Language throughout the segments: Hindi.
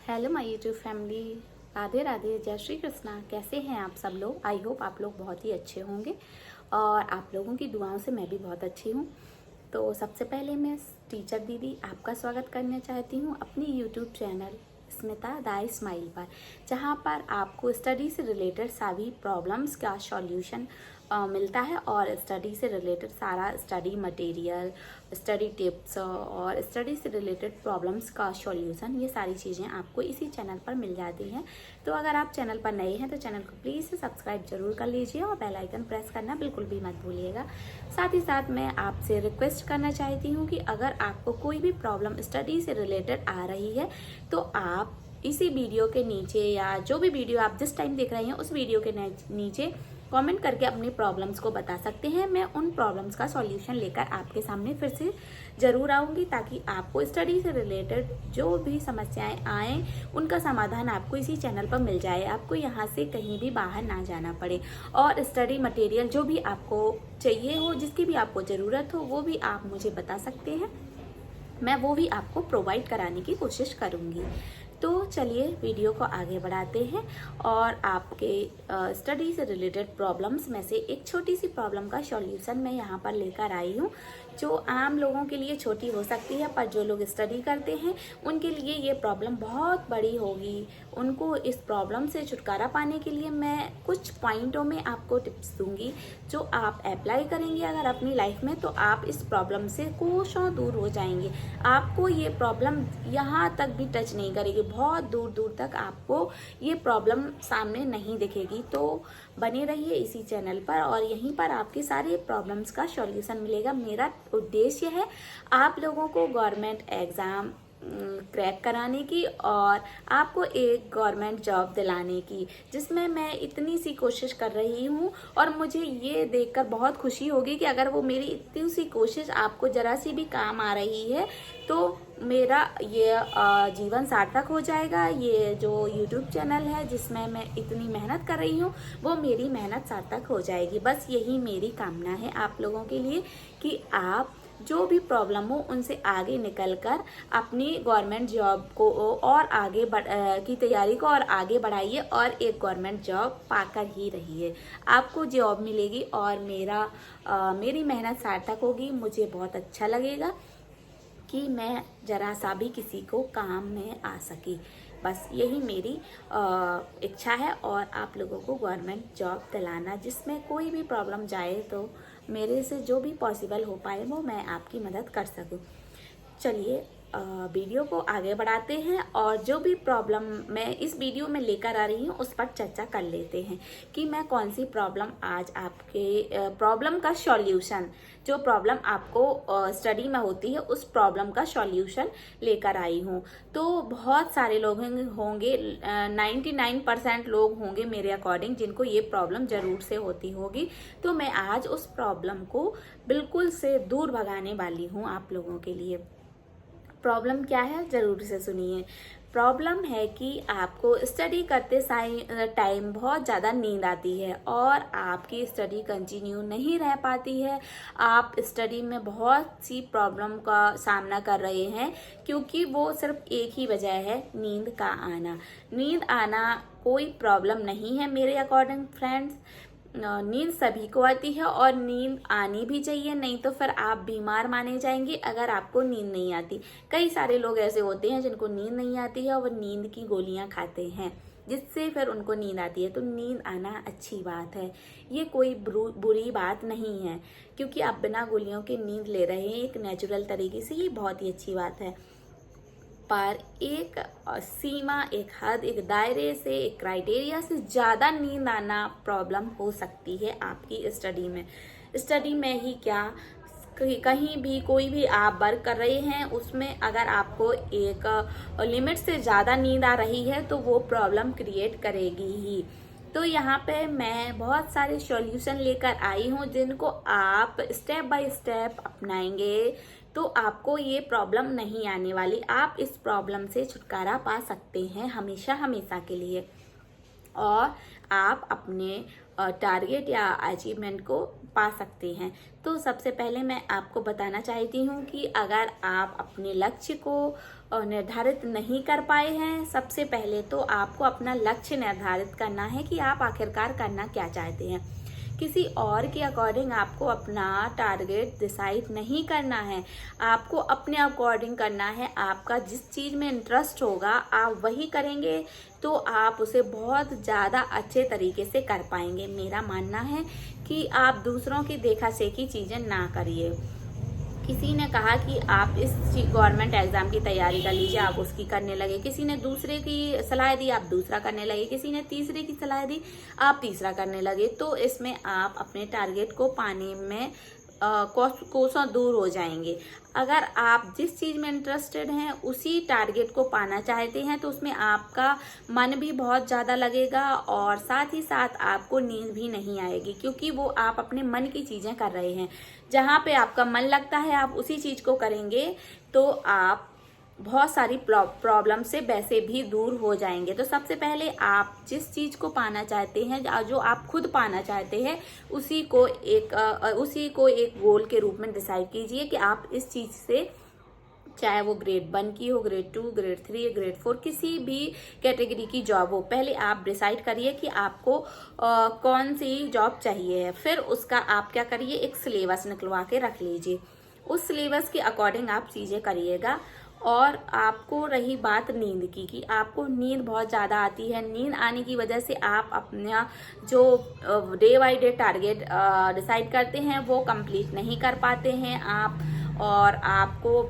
Hello my YouTube family. Radhe Radhe, जय श्री कृष्णा। कैसे हैं आप सब लोग? आई होप आप लोग बहुत ही अच्छे होंगे और आप लोगों की दुआओं से मैं भी बहुत अच्छी हूँ। तो सबसे पहले मैं टीचर दीदी आपका स्वागत करना चाहती हूँ अपनी YouTube channel Smita the smile पर, जहाँ पर आपको स्टडी से रिलेटेड सभी प्रॉब्लम्स का सॉल्यूशन मिलता है और स्टडी से रिलेटेड सारा स्टडी मटेरियल, स्टडी टिप्स और स्टडी से रिलेटेड प्रॉब्लम्स का सॉल्यूशन, ये सारी चीज़ें आपको इसी चैनल पर मिल जाती हैं। तो अगर आप चैनल पर नए हैं तो चैनल को प्लीज़ सब्सक्राइब जरूर कर लीजिए और बेल आइकन प्रेस करना बिल्कुल भी मत भूलिएगा। साथ ही साथ मैं आपसे रिक्वेस्ट करना चाहती हूँ कि अगर आपको कोई भी प्रॉब्लम स्टडी से रिलेटेड आ रही है तो आप इसी वीडियो के नीचे या जो भी वीडियो आप जिस टाइम देख रहे हैं उस वीडियो के नीचे कमेंट करके अपनी प्रॉब्लम्स को बता सकते हैं। मैं उन प्रॉब्लम्स का सॉल्यूशन लेकर आपके सामने फिर से ज़रूर आऊँगी, ताकि आपको स्टडी से रिलेटेड जो भी समस्याएं आएँ उनका समाधान आपको इसी चैनल पर मिल जाए। आपको यहाँ से कहीं भी बाहर ना जाना पड़े और स्टडी मटेरियल जो भी आपको चाहिए हो, जिसकी भी आपको ज़रूरत हो, वो भी आप मुझे बता सकते हैं। मैं वो भी आपको प्रोवाइड कराने की कोशिश करूँगी। तो चलिए वीडियो को आगे बढ़ाते हैं और आपके स्टडी से रिलेटेड प्रॉब्लम्स में से एक छोटी सी प्रॉब्लम का सॉल्यूशन मैं यहाँ पर लेकर आई हूँ, जो आम लोगों के लिए छोटी हो सकती है, पर जो लोग स्टडी करते हैं उनके लिए ये प्रॉब्लम बहुत बड़ी होगी। उनको इस प्रॉब्लम से छुटकारा पाने के लिए मैं कुछ पॉइंटों में आपको टिप्स दूंगी, जो आप अप्लाई करेंगे अगर अपनी लाइफ में, तो आप इस प्रॉब्लम से कोसों दूर हो जाएंगे। आपको ये प्रॉब्लम यहाँ तक भी टच नहीं करेगी, बहुत दूर दूर तक आपको ये प्रॉब्लम सामने नहीं दिखेगी। तो बने रहिए इसी चैनल पर और यहीं पर आपके सारे प्रॉब्लम्स का सॉल्यूशन मिलेगा। मेरा उद्देश्य है आप लोगों को गवर्नमेंट एग्ज़ाम क्रैक कराने की और आपको एक गवर्नमेंट जॉब दिलाने की, जिसमें मैं इतनी सी कोशिश कर रही हूँ और मुझे ये देखकर बहुत खुशी होगी कि अगर वो मेरी इतनी सी कोशिश आपको ज़रा सी भी काम आ रही है तो मेरा ये जीवन सार्थक हो जाएगा। ये जो यूट्यूब चैनल है जिसमें मैं इतनी मेहनत कर रही हूँ, वो मेरी मेहनत सार्थक हो जाएगी। बस यही मेरी कामना है आप लोगों के लिए कि आप जो भी प्रॉब्लम हो उनसे आगे निकलकर अपनी गवर्नमेंट जॉब को और आगे की तैयारी को और आगे बढ़ाइए और एक गवर्नमेंट जॉब पाकर ही रहिए। आपको जॉब मिलेगी और मेरी मेहनत सार्थक होगी। मुझे बहुत अच्छा लगेगा कि मैं जरा सा भी किसी को काम में आ सकी। बस यही मेरी इच्छा है और आप लोगों को गवर्नमेंट जॉब दिलाना, जिसमें कोई भी प्रॉब्लम जाए तो मेरे से जो भी पॉसिबल हो पाए वो मैं आपकी मदद कर सकूं। चलिए वीडियो को आगे बढ़ाते हैं और जो भी प्रॉब्लम मैं इस वीडियो में लेकर आ रही हूँ उस पर चर्चा कर लेते हैं कि मैं कौन सी प्रॉब्लम आज आपके प्रॉब्लम का सॉल्यूशन, जो प्रॉब्लम आपको स्टडी में होती है उस प्रॉब्लम का सॉल्यूशन लेकर आई हूँ। तो बहुत सारे लोग होंगे, 99% लोग होंगे मेरे अकॉर्डिंग जिनको ये प्रॉब्लम ज़रूर से होती होगी। तो मैं आज उस प्रॉब्लम को बिल्कुल से दूर भगाने वाली हूँ आप लोगों के लिए। प्रॉब्लम क्या है ज़रूर से सुनिए। प्रॉब्लम है कि आपको स्टडी करते टाइम बहुत ज़्यादा नींद आती है और आपकी स्टडी कंटिन्यू नहीं रह पाती है। आप स्टडी में बहुत सी प्रॉब्लम का सामना कर रहे हैं, क्योंकि वो सिर्फ एक ही वजह है, नींद का आना। नींद आना कोई प्रॉब्लम नहीं है मेरे अकॉर्डिंग फ्रेंड्स। नींद सभी को आती है और नींद आनी भी चाहिए, नहीं तो फिर आप बीमार माने जाएंगे अगर आपको नींद नहीं आती। कई सारे लोग ऐसे होते हैं जिनको नींद नहीं आती है और वो नींद की गोलियां खाते हैं, जिससे फिर उनको नींद आती है। तो नींद आना अच्छी बात है, ये कोई बुरी बात नहीं है, क्योंकि आप बिना गोलियों के नींद ले रहे हैं एक नेचुरल तरीके से, ये बहुत ही अच्छी बात है। पर एक सीमा, एक हद, एक दायरे से, एक क्राइटेरिया से ज़्यादा नींद आना प्रॉब्लम हो सकती है आपकी स्टडी में। स्टडी में ही क्या, कहीं भी कोई भी आप वर्क कर रहे हैं उसमें अगर आपको एक लिमिट से ज़्यादा नींद आ रही है तो वो प्रॉब्लम क्रिएट करेगी ही। तो यहाँ पे मैं बहुत सारे सॉल्यूशन लेकर आई हूँ जिनको आप स्टेप बाय स्टेप अपनाएंगे तो आपको ये प्रॉब्लम नहीं आने वाली। आप इस प्रॉब्लम से छुटकारा पा सकते हैं हमेशा हमेशा के लिए और आप अपने टारगेट या अचीवमेंट को पा सकते हैं। तो सबसे पहले मैं आपको बताना चाहती हूँ कि अगर आप अपने लक्ष्य को निर्धारित नहीं कर पाए हैं, सबसे पहले तो आपको अपना लक्ष्य निर्धारित करना है कि आप आखिरकार करना क्या चाहते हैं। किसी और के अकॉर्डिंग आपको अपना टारगेट डिसाइड नहीं करना है, आपको अपने अकॉर्डिंग करना है। आपका जिस चीज़ में इंटरेस्ट होगा आप वही करेंगे तो आप उसे बहुत ज़्यादा अच्छे तरीके से कर पाएंगे। मेरा मानना है कि आप दूसरों की देखा सेखी चीज़ें ना करिए। किसी ने कहा कि आप इस गवर्नमेंट एग्जाम की तैयारी कर लीजिए, आप उसकी करने लगे। किसी ने दूसरे की सलाह दी, आप दूसरा करने लगे। किसी ने तीसरे की सलाह दी, आप तीसरा करने लगे। तो इसमें आप अपने टारगेट को पाने में कोसों दूर हो जाएंगे। अगर आप जिस चीज़ में इंटरेस्टेड हैं उसी टारगेट को पाना चाहते हैं तो उसमें आपका मन भी बहुत ज़्यादा लगेगा और साथ ही साथ आपको नींद भी नहीं आएगी, क्योंकि वो आप अपने मन की चीज़ें कर रहे हैं। जहाँ पे आपका मन लगता है आप उसी चीज़ को करेंगे तो आप बहुत सारी प्रॉब्लम से वैसे भी दूर हो जाएंगे। तो सबसे पहले आप जिस चीज़ को पाना चाहते हैं, जो आप खुद पाना चाहते हैं, उसी को एक गोल के रूप में डिसाइड कीजिए कि आप इस चीज़ से, चाहे वो ग्रेड 1 की हो, ग्रेड 2, ग्रेड 3, ग्रेड 4, किसी भी कैटेगरी की जॉब हो, पहले आप डिसाइड करिए कि आपको कौन सी जॉब चाहिए है। फिर उसका आप क्या करिए, एक सिलेबस निकलवा के रख लीजिए। उस सिलेबस के अकॉर्डिंग आप चीज़ें करिएगा। और आपको रही बात नींद की कि आपको नींद बहुत ज़्यादा आती है, नींद आने की वजह से आप अपना जो day by day target decide करते हैं वो कंप्लीट नहीं कर पाते हैं आप, और आपको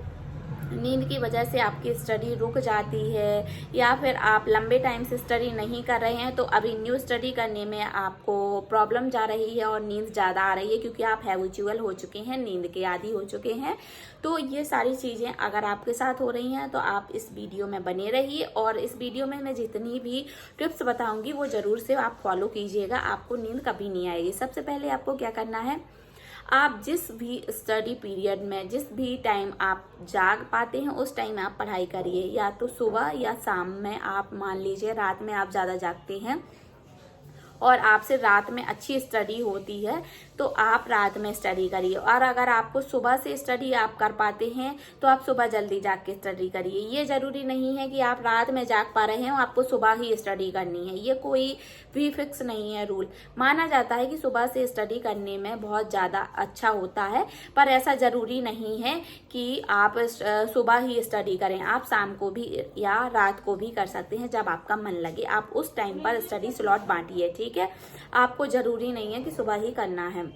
नींद की वजह से आपकी स्टडी रुक जाती है, या फिर आप लंबे टाइम से स्टडी नहीं कर रहे हैं तो अभी न्यू स्टडी करने में आपको प्रॉब्लम जा रही है और नींद ज़्यादा आ रही है, क्योंकि आप हैबिचुअल हो चुके हैं, नींद के आदी हो चुके हैं। तो ये सारी चीज़ें अगर आपके साथ हो रही हैं तो आप इस वीडियो में बने रहिए, और इस वीडियो में मैं जितनी भी टिप्स बताऊँगी वो ज़रूर से आप फॉलो कीजिएगा, आपको नींद कभी नहीं आएगी। सबसे पहले आपको क्या करना है, आप जिस भी स्टडी पीरियड में, जिस भी टाइम आप जाग पाते हैं उस टाइम आप पढ़ाई करिए, या तो सुबह या शाम में। आप मान लीजिए रात में आप ज़्यादा जागते हैं और आपसे रात में अच्छी स्टडी होती है तो आप रात में स्टडी करिए, और अगर आपको सुबह से स्टडी आप कर पाते हैं तो आप सुबह जल्दी जाग के स्टडी करिए। ये ज़रूरी नहीं है कि आप रात में जाग पा रहे हो आपको सुबह ही स्टडी करनी है, ये कोई भी फिक्स नहीं है रूल। माना जाता है कि सुबह से स्टडी करने में बहुत ज़्यादा अच्छा होता है, पर ऐसा ज़रूरी नहीं है कि आप सुबह ही स्टडी करें, आप शाम को भी या रात को भी कर सकते हैं जब आपका मन लगे। आप उस टाइम पर स्टडी स्लॉट बांटिए, ठीक है। आपको ज़रूरी नहीं है कि सुबह ही करना है।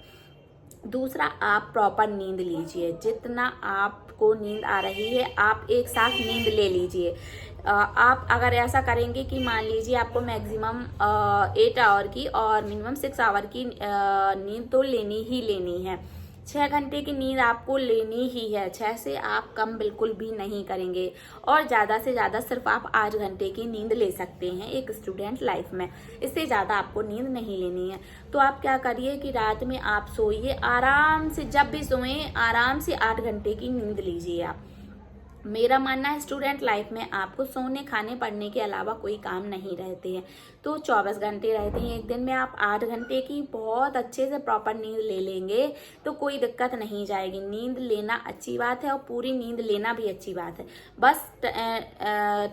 दूसरा, आप प्रॉपर नींद लीजिए, जितना आपको नींद आ रही है आप एक साथ नींद ले लीजिए। आप अगर ऐसा करेंगे कि मान लीजिए आपको मैक्सिमम 8 आवर की और मिनिमम 6 आवर की नींद तो लेनी ही लेनी है। 6 घंटे की नींद आपको लेनी ही है, 6 से आप कम बिल्कुल भी नहीं करेंगे, और ज़्यादा से ज़्यादा सिर्फ आप 8 घंटे की नींद ले सकते हैं एक स्टूडेंट लाइफ में, इससे ज़्यादा आपको नींद नहीं लेनी है। तो आप क्या करिए कि रात में आप सोइए आराम से, जब भी सोएं आराम से 8 घंटे की नींद लीजिए आप। मेरा मानना है स्टूडेंट लाइफ में आपको सोने, खाने, पढ़ने के अलावा कोई काम नहीं रहते हैं, तो 24 घंटे रहते हैं, एक दिन में आप 8 घंटे की बहुत अच्छे से प्रॉपर नींद ले लेंगे तो कोई दिक्कत नहीं जाएगी। नींद लेना अच्छी बात है और पूरी नींद लेना भी अच्छी बात है, बस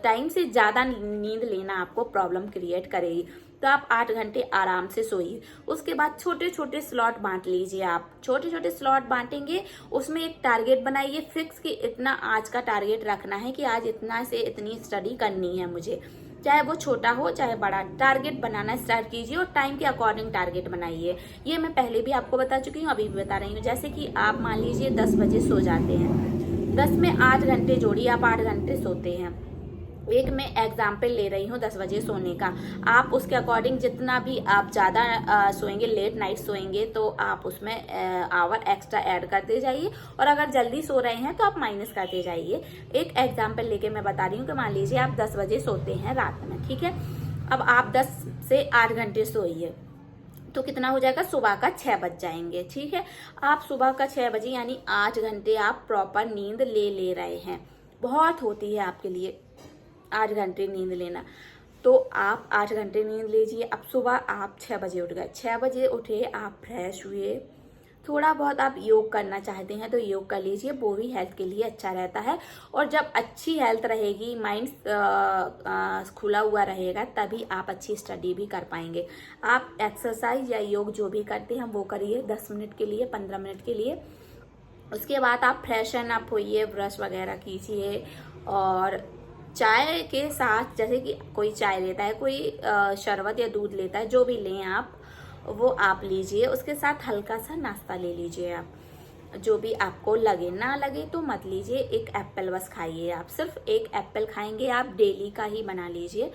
टाइम से ज़्यादा नींद लेना आपको प्रॉब्लम क्रिएट करेगी। तो आप 8 घंटे आराम से सोइए। उसके बाद छोटे छोटे स्लॉट बांट लीजिए। आप छोटे छोटे स्लॉट बांटेंगे, उसमें एक टारगेट बनाइए फिक्स कि इतना आज का टारगेट रखना है कि आज इतना से इतनी स्टडी करनी है मुझे, चाहे वो छोटा हो चाहे बड़ा। टारगेट बनाना स्टार्ट कीजिए और टाइम के अकॉर्डिंग टारगेट बनाइए। ये मैं पहले भी आपको बता चुकी हूँ, अभी भी बता रही हूँ। जैसे कि आप मान लीजिए 10 बजे सो जाते हैं, 10 में 8 घंटे जोड़िए, आप 8 घंटे सोते हैं। एक मैं एग्जाम्पल ले रही हूँ 10 बजे सोने का, आप उसके अकॉर्डिंग जितना भी आप ज़्यादा सोएंगे, लेट नाइट सोएंगे, तो आप उसमें आवर एक्स्ट्रा ऐड करते जाइए, और अगर जल्दी सो रहे हैं तो आप माइनस करते जाइए। एक एग्जाम्पल लेके मैं बता रही हूँ कि मान लीजिए आप 10 बजे सोते हैं रात में, ठीक है। अब आप 10 से 8 घंटे सोइए तो कितना हो जाएगा, सुबह का 6 बज जाएंगे, ठीक है। आप सुबह का 6 बजे यानी 8 घंटे आप प्रॉपर नींद ले रहे हैं। बहुत होती है आपके लिए 8 घंटे नींद लेना, तो आप 8 घंटे नींद लीजिए। अब सुबह आप 6 बजे उठ गए, 6 बजे उठे, आप फ्रेश हुए, थोड़ा बहुत आप योग करना चाहते हैं तो योग कर लीजिए, वो भी हेल्थ के लिए अच्छा रहता है। और जब अच्छी हेल्थ रहेगी, माइंड खुला हुआ रहेगा, तभी आप अच्छी स्टडी भी कर पाएंगे। आप एक्सरसाइज या योग जो भी करते हैं वो करिए 10 मिनट के लिए, 15 मिनट के लिए। उसके बाद आप फ्रेशन अप होइए, ब्रश वगैरह कीजिए और चाय के साथ, जैसे कि कोई चाय लेता है, कोई शरबत या दूध लेता है, जो भी लें आप वो आप लीजिए। उसके साथ हल्का सा नाश्ता ले लीजिए आप, जो भी आपको लगे। ना लगे तो मत लीजिए, एक एप्पल बस खाइए आप, सिर्फ एक एप्पल खाएंगे आप, डेली का ही बना लीजिए।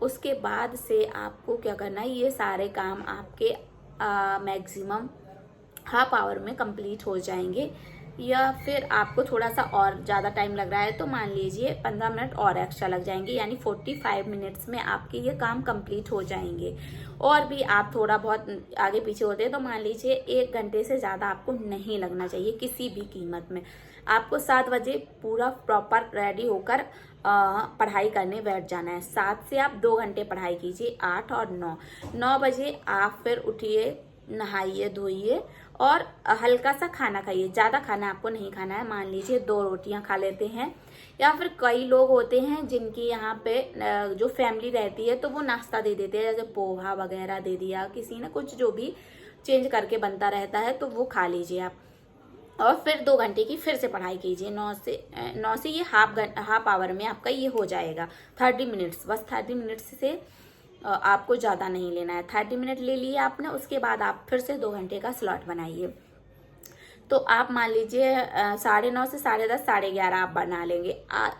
उसके बाद से आपको क्या करना है, ये सारे काम आपके मैक्सिमम हाफ आवर में कंप्लीट हो जाएंगे। या फिर आपको थोड़ा सा और ज़्यादा टाइम लग रहा है तो मान लीजिए 15 मिनट और एक्स्ट्रा लग जाएंगे, यानी 45 मिनट्स में आपके ये काम कंप्लीट हो जाएंगे। और भी आप थोड़ा बहुत आगे पीछे होते हैं तो मान लीजिए 1 घंटे से ज़्यादा आपको नहीं लगना चाहिए किसी भी कीमत में। आपको 7 बजे पूरा प्रॉपर रेडी होकर पढ़ाई करने बैठ जाना है। 7 से आप 2 घंटे पढ़ाई कीजिए, 8 और 9 बजे आप फिर उठिए, नहाइए धोइए और हल्का सा खाना खाइए। ज़्यादा खाना आपको नहीं खाना है, मान लीजिए 2 रोटियां खा लेते हैं। या फिर कई लोग होते हैं जिनकी यहाँ पे जो फैमिली रहती है तो वो नाश्ता दे देते हैं, जैसे पोहा वगैरह दे दिया किसी ने, कुछ जो भी चेंज करके बनता रहता है तो वो खा लीजिए आप। और फिर 2 घंटे की फिर से पढ़ाई कीजिए। 9 से ये हाफ आवर में आपका ये हो जाएगा। 30 मिनट्स, बस 30 मिनट्स से आपको ज़्यादा नहीं लेना है। 30 मिनट ले लिए आपने, उसके बाद आप फिर से 2 घंटे का स्लॉट बनाइए। तो आप मान लीजिए 9:30 से 10:30, 11:30 आप बना लेंगे।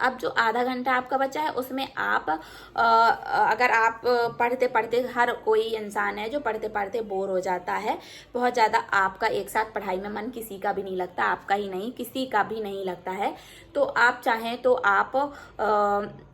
अब जो आधा घंटा आपका बचा है उसमें आप अगर आप पढ़ते पढ़ते, हर कोई इंसान है जो पढ़ते पढ़ते बोर हो जाता है बहुत ज़्यादा, आपका एक साथ पढ़ाई में मन किसी का भी नहीं लगता, आपका ही नहीं किसी का भी नहीं लगता है, तो आप चाहें तो आप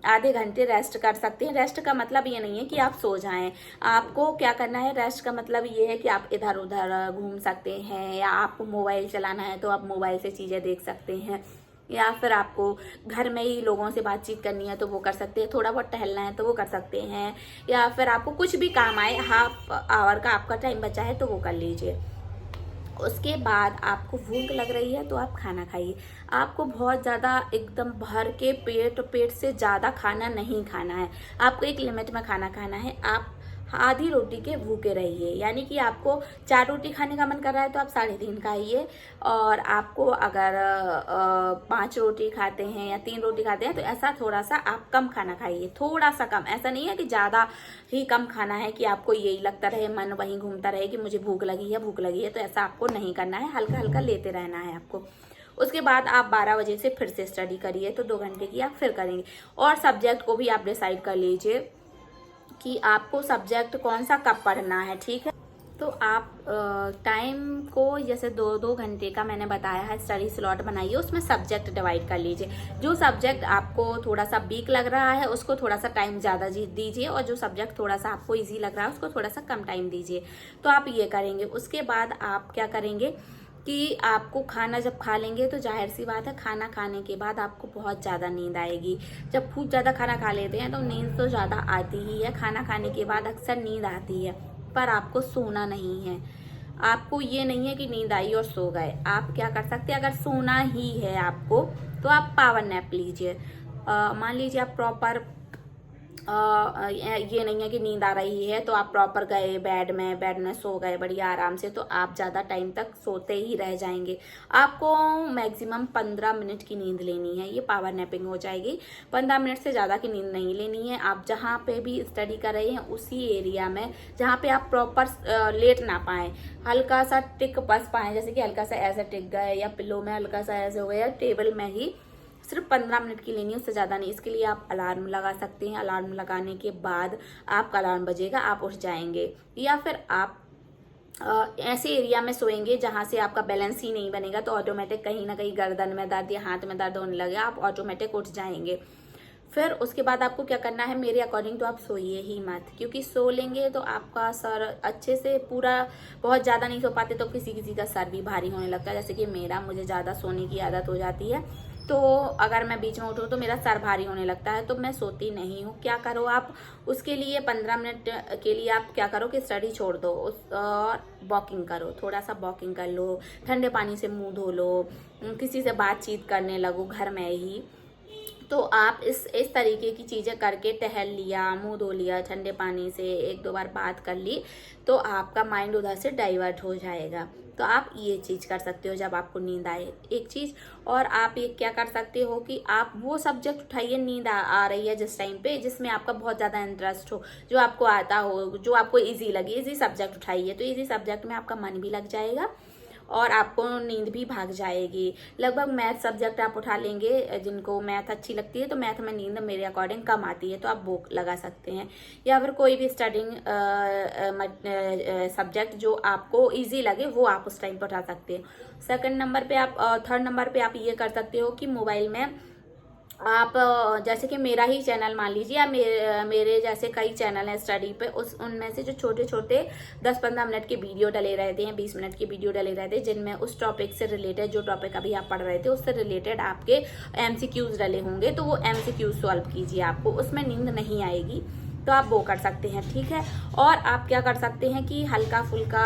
आधे घंटे रेस्ट कर सकते हैं। रेस्ट का मतलब ये नहीं है कि आप सो जाएं, आपको क्या करना है, रेस्ट का मतलब ये है कि आप इधर उधर घूम सकते हैं, या आपको मोबाइल चलाना है तो आप मोबाइल से चीज़ें देख सकते हैं, या फिर आपको घर में ही लोगों से बातचीत करनी है तो वो कर सकते हैं, थोड़ा बहुत टहलना है तो वो कर सकते हैं, या फिर आपको कुछ भी काम आए, हाफ आवर का आपका टाइम बचा है तो वो कर लीजिए। उसके बाद आपको भूख लग रही है तो आप खाना खाइए। आपको बहुत ज़्यादा एकदम भर के पेट से ज़्यादा खाना नहीं खाना है, आपको एक लिमिट में खाना खाना है। आप आधी रोटी के भूखे रहिए, यानी कि आपको 4 रोटी खाने का मन कर रहा है तो आप 3.5 खाइए, और आपको अगर 5 रोटी खाते हैं या 3 रोटी खाते हैं तो ऐसा थोड़ा सा आप कम खाना खाइए, थोड़ा सा कम। ऐसा नहीं है कि ज़्यादा ही कम खाना है कि आपको यही लगता रहे, मन वहीं घूमता रहे कि मुझे भूख लगी है, तो ऐसा आपको नहीं करना है, हल्का हल्का लेते रहना है आपको। उसके बाद आप 12 बजे से फिर से स्टडी करिए, तो 2 घंटे की आप फिर करेंगे। और सब्जेक्ट को भी आप डिसाइड कर लीजिए कि आपको सब्जेक्ट कौन सा कब पढ़ना है, ठीक है। तो आप टाइम को जैसे 2-2 घंटे का मैंने बताया है स्टडी स्लॉट बनाइए, उसमें सब्जेक्ट डिवाइड कर लीजिए। जो सब्जेक्ट आपको थोड़ा सा वीक लग रहा है उसको थोड़ा सा टाइम ज़्यादा दीजिए, और जो सब्जेक्ट थोड़ा सा आपको इजी लग रहा है उसको थोड़ा सा कम टाइम दीजिए। तो आप ये करेंगे। उसके बाद आप क्या करेंगे कि आपको खाना जब खा लेंगे तो जाहिर सी बात है खाना खाने के बाद आपको बहुत ज़्यादा नींद आएगी। जब खूब ज़्यादा खाना खा लेते हैं तो नींद तो ज़्यादा आती ही है, खाना खाने के बाद अक्सर नींद आती है, पर आपको सोना नहीं है। आपको ये नहीं है कि नींद आई और सो गए। आप क्या कर सकते हैं, अगर सोना ही है आपको तो आप पावर नैप लीजिए। मान लीजिए आप प्रॉपर ये नहीं है कि नींद आ रही है तो आप प्रॉपर गए बेड में सो गए बढ़िया आराम से, तो आप ज़्यादा टाइम तक सोते ही रह जाएंगे। आपको मैक्सिमम 15 मिनट की नींद लेनी है, ये पावर नैपिंग हो जाएगी। 15 मिनट से ज़्यादा की नींद नहीं लेनी है। आप जहाँ पे भी स्टडी कर रहे हैं उसी एरिया में जहाँ पे आप प्रॉपर लेट ना पाएँ, हल्का सा टिक बस पाएँ, जैसे कि हल्का सा ऐसे टिक गए या पिलो में हल्का सा ऐसे हो गया, टेबल में ही सिर्फ 15 मिनट की लेनी है, उससे ज़्यादा नहीं। इसके लिए आप अलार्म लगा सकते हैं। अलार्म लगाने के बाद आपका अलार्म बजेगा, आप उठ जाएंगे। या फिर आप ऐसे एरिया में सोएंगे जहाँ से आपका बैलेंस ही नहीं बनेगा, तो ऑटोमेटिक कहीं ना कहीं गर्दन में दर्द या हाथ में दर्द होने लगे, आप ऑटोमेटिक उठ जाएंगे। फिर उसके बाद आपको क्या करना है, मेरे अकॉर्डिंग तो आप सोइए ही मत, क्योंकि सो लेंगे तो आपका सर अच्छे से पूरा, बहुत ज़्यादा नहीं सो पाते तो किसी किसी का सर भी भारी होने लगता है, जैसे कि मुझे ज़्यादा सोने की आदत हो जाती है। तो अगर मैं बीच में उठूँ तो मेरा सर भारी होने लगता है, तो मैं सोती नहीं हूँ। क्या करो आप उसके लिए 15 मिनट के लिए आप क्या करो कि स्टडी छोड़ दो और वॉकिंग करो, थोड़ा सा वॉकिंग कर लो, ठंडे पानी से मुंह धो लो, किसी से बातचीत करने लगो घर में ही। तो आप इस तरीके की चीज़ें करके टहल लिया, मुंह धो लिया ठंडे पानी से, 1-2 बार बात कर ली, तो आपका माइंड उधर से डाइवर्ट हो जाएगा। तो आप ये चीज़ कर सकते हो जब आपको नींद आए। एक चीज़ और आप ये क्या कर सकते हो कि आप वो सब्जेक्ट उठाइए, नींद आ रही है जिस टाइम पे, जिसमें आपका बहुत ज़्यादा इंटरेस्ट हो, जो आपको आता हो, जो आपको ईजी लगे, ईजी सब्जेक्ट उठाइए। तो ईजी सब्जेक्ट में आपका मन भी लग जाएगा और आपको नींद भी भाग जाएगी। लगभग मैथ सब्जेक्ट आप उठा लेंगे, जिनको मैथ अच्छी लगती है, तो मैथ में नींद मेरे अकॉर्डिंग कम आती है, तो आप वो लगा सकते हैं। या फिर कोई भी स्टडिंग सब्जेक्ट जो आपको इजी लगे वो आप उस टाइम पर उठा सकते हैं। सेकंड नंबर पे आप, थर्ड नंबर पे आप ये कर सकते हो कि मोबाइल में आप, जैसे कि मेरा ही चैनल मान लीजिए, या मेरे जैसे कई चैनल हैं स्टडी पे, उनमें से जो छोटे छोटे 10-15 मिनट के वीडियो डले रहते हैं, 20 मिनट के वीडियो डले रहते हैं, जिनमें उस टॉपिक से रिलेटेड, जो टॉपिक अभी आप पढ़ रहे थे उससे रिलेटेड आपके MCQs डले होंगे, तो वो MCQs सॉल्व कीजिए, आपको उसमें नींद नहीं आएगी। तो आप वो कर सकते हैं, ठीक है। और आप क्या कर सकते हैं कि हल्का फुल्का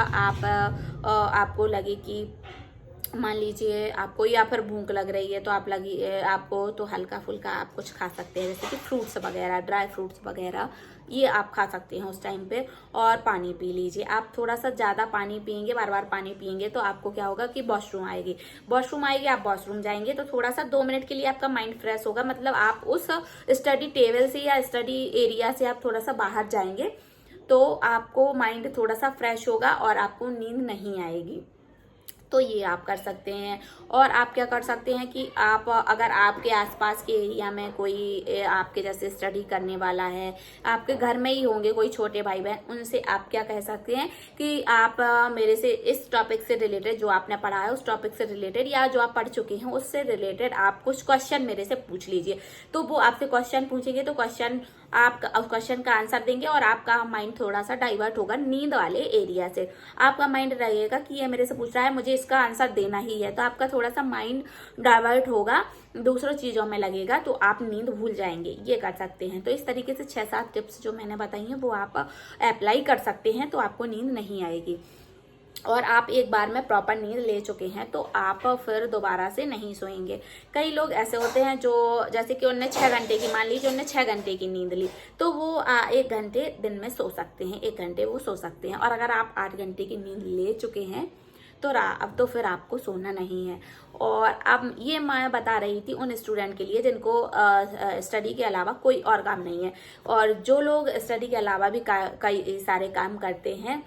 आपको लगे कि मान लीजिए आपको या फिर भूख लग रही है, तो आपको तो हल्का फुल्का आप कुछ खा सकते हैं, जैसे कि फ्रूट्स वगैरह, ड्राई फ्रूट्स वगैरह, ये आप खा सकते हैं उस टाइम पे। और पानी पी लीजिए, आप थोड़ा सा ज़्यादा पानी पियेंगे, बार बार पानी पियेंगे, तो आपको क्या होगा कि वॉशरूम आएगी, आप वॉशरूम जाएंगे, तो थोड़ा सा 2 मिनट के लिए आपका माइंड फ्रेश होगा, मतलब आप उस स्टडी टेबल से या स्टडी एरिया से आप थोड़ा सा बाहर जाएंगे, तो आपको माइंड थोड़ा सा फ्रेश होगा और आपको नींद नहीं आएगी। तो ये आप कर सकते हैं। और आप क्या कर सकते हैं कि आप, अगर आपके आसपास के एरिया में कोई आपके जैसे स्टडी करने वाला है, आपके घर में ही होंगे कोई छोटे भाई बहन, उनसे आप क्या कह सकते हैं कि आप मेरे से इस टॉपिक से रिलेटेड, जो आपने पढ़ा है उस टॉपिक से रिलेटेड, या जो आप पढ़ चुके हैं उससे रिलेटेड आप कुछ क्वेश्चन मेरे से पूछ लीजिए। तो वो आपसे क्वेश्चन पूछेंगे, तो आप क्वेश्चन का आंसर देंगे और आपका माइंड थोड़ा सा डाइवर्ट होगा नींद वाले एरिया से। आपका माइंड रहेगा कि ये मेरे से पूछ रहा है, मुझे इसका आंसर देना ही है, तो आपका थोड़ा सा माइंड डाइवर्ट होगा, दूसरों चीजों में लगेगा, तो आप नींद भूल जाएंगे। ये कर सकते हैं। तो इस तरीके से 6-7 टिप्स जो मैंने बताई हैं वो आप अप्लाई कर सकते हैं, तो आपको नींद नहीं आएगी। और आप एक बार में प्रॉपर नींद ले चुके हैं तो आप फिर दोबारा से नहीं सोएंगे। कई लोग ऐसे होते हैं जो, जैसे कि उनने 6 घंटे की, मान लीजिए उनने 6 घंटे की नींद ली, तो वो 1 घंटे दिन में सो सकते हैं, 1 घंटे वो सो सकते हैं। और अगर आप 8 घंटे की नींद ले चुके हैं तो अब तो फिर आपको सोना नहीं है। और अब ये मैं बता रही थी उन स्टूडेंट के लिए जिनको स्टडी के अलावा कोई और काम नहीं है, और जो लोग स्टडी के अलावा भी कई सारे काम करते हैं,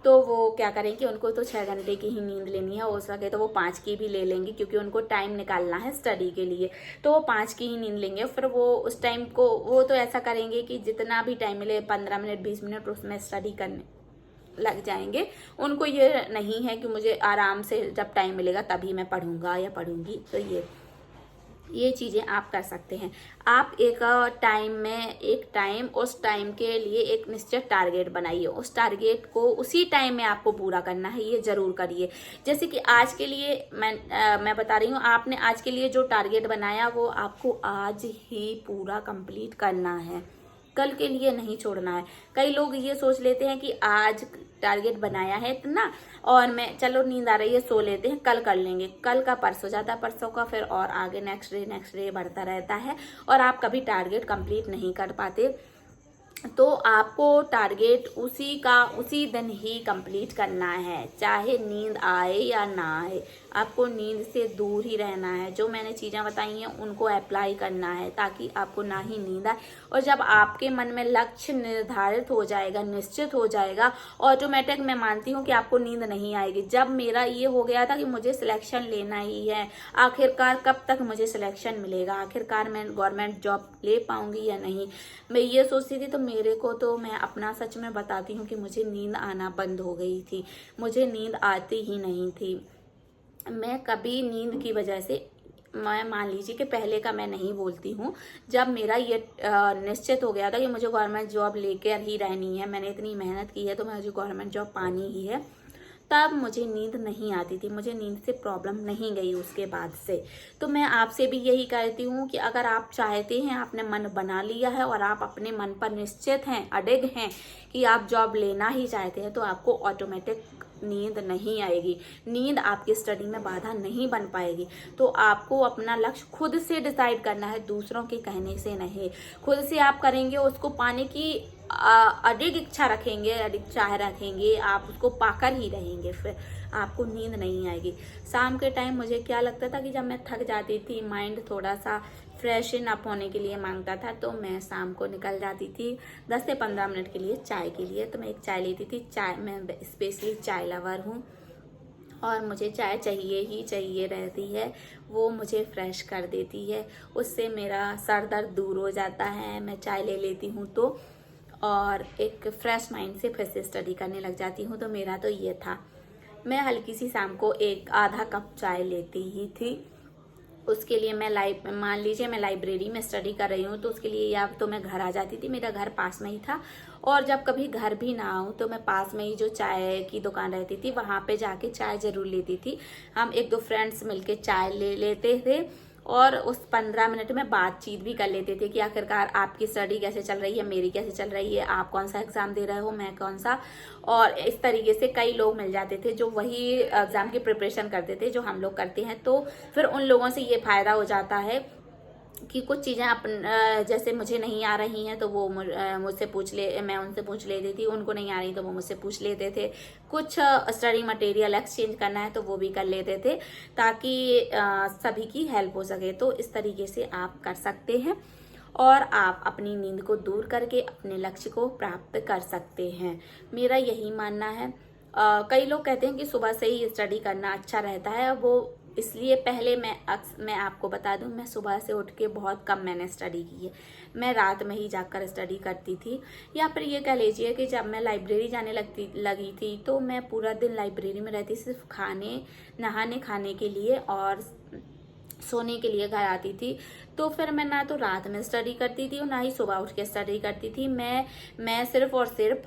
तो वो क्या करें कि उनको तो 6 घंटे की ही नींद लेनी है, हो सके तो वो 5 की भी ले लेंगे, क्योंकि उनको टाइम निकालना है स्टडी के लिए, तो वो 5 की ही नींद लेंगे। फिर वो उस टाइम को वो तो ऐसा करेंगे कि जितना भी टाइम मिले, 15 मिनट 20 मिनट उसमें स्टडी करने लग जाएंगे। उनको ये नहीं है कि मुझे आराम से जब टाइम मिलेगा तभी मैं पढ़ूंगा या पढ़ूंगी। तो ये चीज़ें आप कर सकते हैं। आप एक टाइम उस टाइम के लिए एक निश्चित टारगेट बनाइए, उस टारगेट को उसी टाइम में आपको पूरा करना है, ये जरूर करिए। जैसे कि आज के लिए मैं बता रही हूँ, आपने आज के लिए जो टारगेट बनाया वो आपको आज ही पूरा कंप्लीट करना है, कल के लिए नहीं छोड़ना है। कई लोग ये सोच लेते हैं कि आज टारगेट बनाया है इतना, और मैं चलो नींद आ रही है सो लेते हैं, कल कर लेंगे, कल का परसों जाता, परसों का फिर और आगे नेक्स्ट डे बढ़ता रहता है, और आप कभी टारगेट कंप्लीट नहीं कर पाते। तो आपको टारगेट उसी दिन ही कंप्लीट करना है, चाहे नींद आए या ना आए, आपको नींद से दूर ही रहना है। जो मैंने चीज़ें बताई हैं उनको अप्लाई करना है, ताकि आपको ना ही नींद आए। और जब आपके मन में लक्ष्य निर्धारित हो जाएगा, निश्चित हो जाएगा, ऑटोमेटिक मैं मानती हूँ कि आपको नींद नहीं आएगी। जब मेरा ये हो गया था कि मुझे सिलेक्शन लेना ही है, आखिरकार कब तक मुझे सिलेक्शन मिलेगा, आखिरकार मैं गवर्नमेंट जॉब ले पाऊंगी या नहीं, मैं ये सोचती थी, तो मेरे को तो, मैं अपना सच में बताती हूँ कि मुझे नींद आना बंद हो गई थी, मुझे नींद आती ही नहीं थी। मैं कभी नींद की वजह से, मैं मान लीजिए कि पहले का मैं नहीं बोलती हूँ, जब मेरा ये निश्चित हो गया था कि मुझे गवर्नमेंट जॉब लेकर ही रहनी है, मैंने इतनी मेहनत की है तो मुझे गवर्नमेंट जॉब पानी ही है, तब मुझे नींद नहीं आती थी, मुझे नींद से प्रॉब्लम नहीं गई उसके बाद से। तो मैं आपसे भी यही कहती हूँ कि अगर आप चाहते हैं, आपने मन बना लिया है और आप अपने मन पर निश्चित हैं, अडिग हैं कि आप जॉब लेना ही चाहते हैं, तो आपको ऑटोमेटिक नींद नहीं आएगी, नींद आपकी स्टडी में बाधा नहीं बन पाएगी। तो आपको अपना लक्ष्य खुद से डिसाइड करना है, दूसरों के कहने से नहीं। खुद से आप करेंगे, उसको पाने की अडिग इच्छा रखेंगे, अडिग चाह रखेंगे, आप उसको पाकर ही रहेंगे, फिर आपको नींद नहीं आएगी। शाम के टाइम मुझे क्या लगता था कि जब मैं थक जाती थी, माइंड थोड़ा सा फ्रेशन अप होने के लिए मांगता था, तो मैं शाम को निकल जाती थी 10 से 15 मिनट के लिए चाय के लिए। तो मैं एक चाय लेती थी, चाय मैं स्पेशली चाय लवर हूँ और मुझे चाय चाहिए ही चाहिए रहती है। वो मुझे फ्रेश कर देती है, उससे मेरा सर दर्द दूर हो जाता है। मैं चाय ले लेती हूँ तो और एक फ्रेश माइंड से फिर से स्टडी करने लग जाती हूँ। तो मेरा तो ये था, मैं हल्की सी शाम को एक आधा कप चाय लेती ही थी। उसके लिए मैं मान लीजिए मैं लाइब्रेरी में स्टडी कर रही हूँ, तो उसके लिए या तो मैं घर आ जाती थी, मेरा घर पास में ही था, और जब कभी घर भी ना आऊँ तो मैं पास में ही जो चाय की दुकान रहती थी वहाँ पे जाके चाय जरूर लेती थी। हम 1-2 फ्रेंड्स मिलके चाय ले लेते थे और उस 15 मिनट में बातचीत भी कर लेते थे कि आखिरकार आपकी स्टडी कैसे चल रही है, मेरी कैसे चल रही है, आप कौन सा एग्जाम दे रहे हो, मैं कौन सा। और इस तरीके से कई लोग मिल जाते थे जो वही एग्जाम की प्रिपरेशन करते थे जो हम लोग करते हैं। तो फिर उन लोगों से ये फायदा हो जाता है कि कुछ चीज़ें अपन जैसे मुझे नहीं आ रही हैं तो वो मुझसे पूछ ले, मैं उनसे पूछ लेती थी, उनको नहीं आ रही तो वो मुझसे पूछ लेते थे। कुछ स्टडी मटेरियल एक्सचेंज करना है तो वो भी कर लेते थे, ताकि सभी की हेल्प हो सके। तो इस तरीके से आप कर सकते हैं और आप अपनी नींद को दूर करके अपने लक्ष्य को प्राप्त कर सकते हैं, मेरा यही मानना है। कई लोग कहते हैं कि सुबह से ही स्टडी करना अच्छा रहता है, वो इसलिए पहले मैं आपको बता दूं, मैं सुबह से उठ के बहुत कम मैंने स्टडी की है। मैं रात में ही जाकर स्टडी करती थी, या फिर ये कह लीजिए कि जब मैं लाइब्रेरी जाने लगी थी तो मैं पूरा दिन लाइब्रेरी में रहती, सिर्फ नहाने खाने के लिए और सोने के लिए घर आती थी। तो फिर मैं ना तो रात में स्टडी करती थी और ना ही सुबह उठ के स्टडी करती थी। मैं सिर्फ और सिर्फ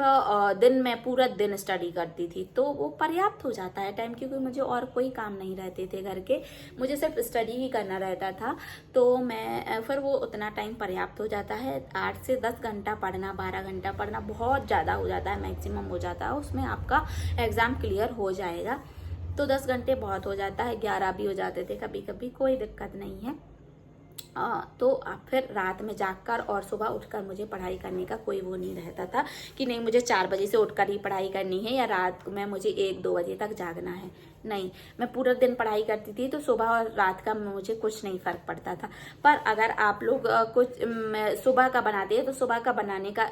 दिन में पूरा दिन स्टडी करती थी, तो वो पर्याप्त हो जाता है टाइम, क्योंकि मुझे और कोई काम नहीं रहते थे घर के, मुझे सिर्फ स्टडी ही करना रहता था। तो मैं फिर वो उतना टाइम पर्याप्त हो जाता है। 8 से 10 घंटा पढ़ना, 12 घंटा पढ़ना बहुत ज़्यादा हो जाता है, मैक्सिमम हो जाता है, उसमें आपका एग्ज़ाम क्लियर हो जाएगा। तो 10 घंटे बहुत हो जाता है, 11 भी हो जाते थे कभी कभी, कोई दिक्कत नहीं है। तो फिर रात में जागकर और सुबह उठकर मुझे पढ़ाई करने का कोई वो नहीं रहता था कि नहीं मुझे 4 बजे से उठकर ही पढ़ाई करनी है या रात में मुझे 1-2 बजे तक जागना है। नहीं, मैं पूरा दिन पढ़ाई करती थी, तो सुबह और रात का मुझे कुछ नहीं फर्क पड़ता था। पर अगर आप लोग कुछ सुबह का बनाते हैं तो सुबह का बनाने का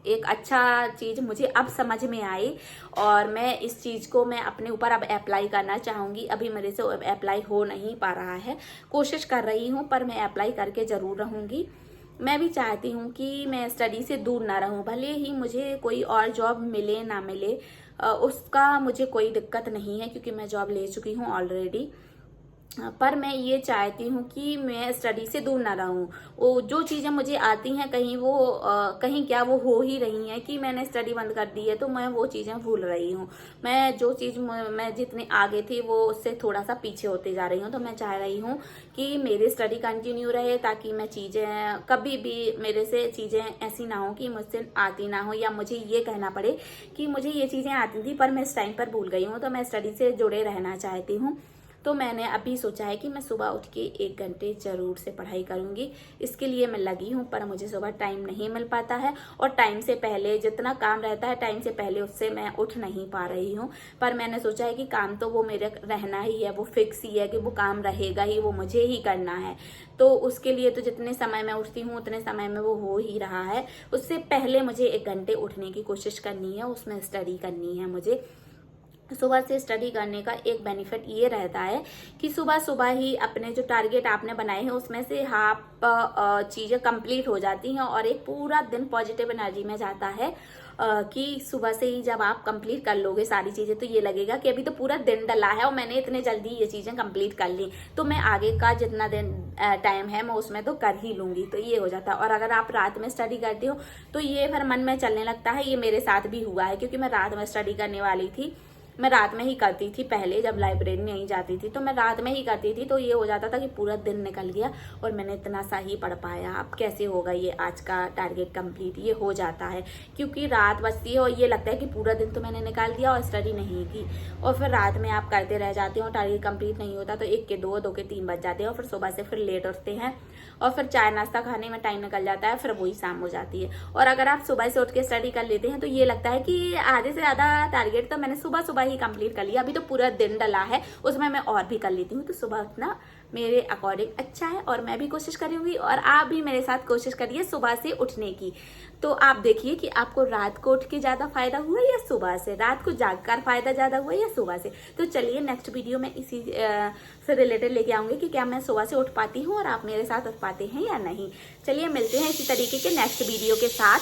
एक अच्छा चीज़ मुझे अब समझ में आई और मैं इस चीज़ को मैं अपने ऊपर अब अप्लाई करना चाहूँगी। अभी मेरे से अप्लाई हो नहीं पा रहा है, कोशिश कर रही हूँ, पर मैं अप्लाई करके ज़रूर रहूँगी। मैं भी चाहती हूँ कि मैं स्टडी से दूर ना रहूँ, भले ही मुझे कोई और जॉब मिले ना मिले, उसका मुझे कोई दिक्कत नहीं है क्योंकि मैं जॉब ले चुकी हूँ ऑलरेडी। पर मैं ये चाहती हूँ कि मैं स्टडी से दूर ना रहूँ। वो जो चीज़ें मुझे आती हैं कहीं क्या वो हो ही रही हैं कि मैंने स्टडी बंद कर दी है तो मैं वो चीज़ें भूल रही हूँ। मैं जो चीज़ मैं जितने आगे थी वो उससे थोड़ा सा पीछे होते जा रही हूँ। तो मैं चाह रही हूँ कि मेरी स्टडी कंटिन्यू रहे, ताकि मैं चीज़ें कभी भी मेरे से चीज़ें ऐसी ना हो कि मुझसे आती ना हो, या मुझे ये कहना पड़े कि मुझे ये चीज़ें आती थी पर मैं इस टाइम पर भूल गई हूँ। तो मैं स्टडी से जुड़े रहना चाहती हूँ। तो मैंने अभी सोचा है कि मैं सुबह उठ के 1 घंटे ज़रूर से पढ़ाई करूँगी। इसके लिए मैं लगी हूँ, पर मुझे सुबह टाइम नहीं मिल पाता है और टाइम से पहले जितना काम रहता है टाइम से पहले उससे मैं उठ नहीं पा रही हूँ। पर मैंने सोचा है कि काम तो वो मेरे रहना ही है, वो फिक्स ही है कि वो काम रहेगा ही, वो मुझे ही करना है। तो उसके लिए तो जितने समय मैं उठती हूँ उतने समय में वो हो ही रहा है। उससे पहले मुझे 1 घंटे उठने की कोशिश करनी है, उसमें स्टडी करनी है मुझे। सुबह से स्टडी करने का एक बेनिफिट ये रहता है कि सुबह सुबह ही अपने जो टारगेट आपने बनाए हैं उसमें से हाफ चीज़ें कंप्लीट हो जाती हैं और एक पूरा दिन पॉजिटिव एनर्जी में जाता है। कि सुबह से ही जब आप कंप्लीट कर लोगे सारी चीज़ें तो ये लगेगा कि अभी तो पूरा दिन डला है और मैंने इतने जल्दी ये चीज़ें कंप्लीट कर ली, तो मैं आगे का जितना दिन टाइम है मैं उसमें तो कर ही लूँगी। तो ये हो जाता है। और अगर आप रात में स्टडी करते हो तो ये फिर मन में चलने लगता है। ये मेरे साथ भी हुआ है क्योंकि मैं रात में स्टडी करने वाली थी, मैं रात में ही करती थी पहले, जब लाइब्रेरी नहीं जाती थी तो मैं रात में ही करती थी, तो ये हो जाता था कि पूरा दिन निकल गया और मैंने इतना सा ही पढ़ पाया। अब कैसे होगा ये आज का टारगेट कंप्लीट, ये हो जाता है क्योंकि रात बचती है और ये लगता है कि पूरा दिन तो मैंने निकाल दिया और स्टडी नहीं की, और फिर रात में आप करते रह जाते हो, टारगेट कंप्लीट नहीं होता तो 1 के 2 के 3 बज जाते हैं और फिर सुबह से फिर लेट उठते हैं और फिर चाय नाश्ता खाने में टाइम निकल जाता है, फिर वही शाम हो जाती है। और अगर आप सुबह से उठ के स्टडी कर लेते हैं तो ये लगता है कि आधे से ज़्यादा टारगेट तो मैंने सुबह सुबह ही कंप्लीट कर लिया, अभी तो पूरा दिन डला है उसमें मैं और भी कर लेती हूँ। तो सुबह उठना मेरे अकॉर्डिंग अच्छा है और मैं भी कोशिश करूंगी और आप भी मेरे साथ कोशिश करिए सुबह से उठने की। तो आप देखिए कि आपको रात को उठ के ज़्यादा फायदा हुआ या सुबह से, रात को जागकर फायदा ज़्यादा हुआ या सुबह से। तो चलिए नेक्स्ट वीडियो में इसी से रिलेटेड लेके आऊंगी कि क्या मैं सुबह से उठ पाती हूँ और आप मेरे साथ उठ पाते हैं या नहीं। चलिए मिलते हैं इसी तरीके के नेक्स्ट वीडियो के साथ,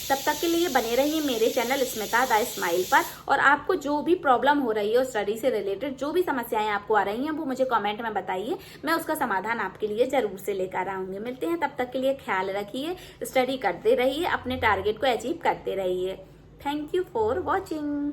तब तक के लिए बने रहिए मेरे चैनल स्मिता द स्माइल पर। और आपको जो भी प्रॉब्लम हो रही है स्टडी से रिलेटेड, जो भी समस्याएं आपको आ रही हैं वो मुझे कमेंट में बताइए, मैं उसका समाधान आपके लिए जरूर से लेकर आऊंगी। मिलते हैं, तब तक के लिए ख्याल रखिए, स्टडी करते रहिए, अपने टारगेट को अचीव करते रहिए। Thank you for watching.